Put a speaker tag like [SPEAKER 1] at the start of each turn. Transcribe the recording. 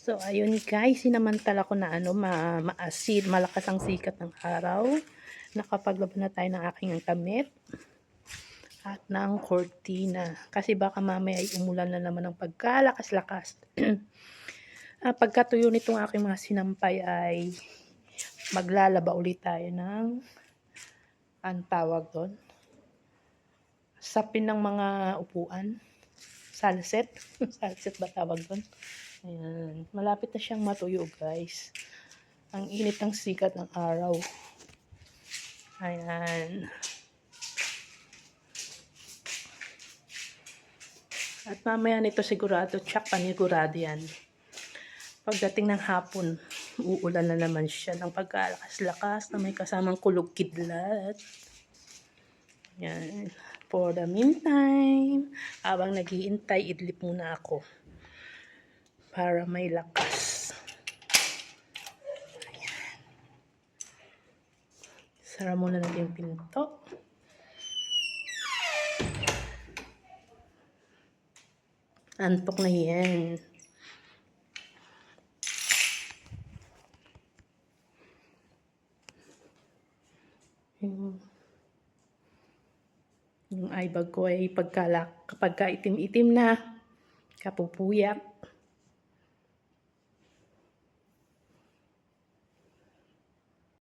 [SPEAKER 1] So, ayun guys, sinamantala ko na maasid, malakas ang sikat ng araw. Nakapaglaban na tayo ng aking damit at ng cortina. Kasi baka mamaya ay umulan na naman ng pagkalakas-lakas. Pagkatuyo nitong aking mga sinampay ay maglalaba ulit tayo ng, ang tawag doon, sapin ng mga upuan. Salset. Salset ba tawag doon? Ayan. Malapit na siyang matuyo guys. Ang init ng sikat ng araw. Ayan. At mamaya nito sigurado, tsak panigurado yan. Pagdating ng hapon, uulan na naman siya ng pagkalakas-lakas na may kasamang kulog kidlat. Ayan. For the meantime, habang naghihintay, idlip muna ako. Para may lakas. Ayan. Sara muna natin yung pinto. Antok na yan. Yung eye bag ko ay kapag itim-itim na, kapupuyak.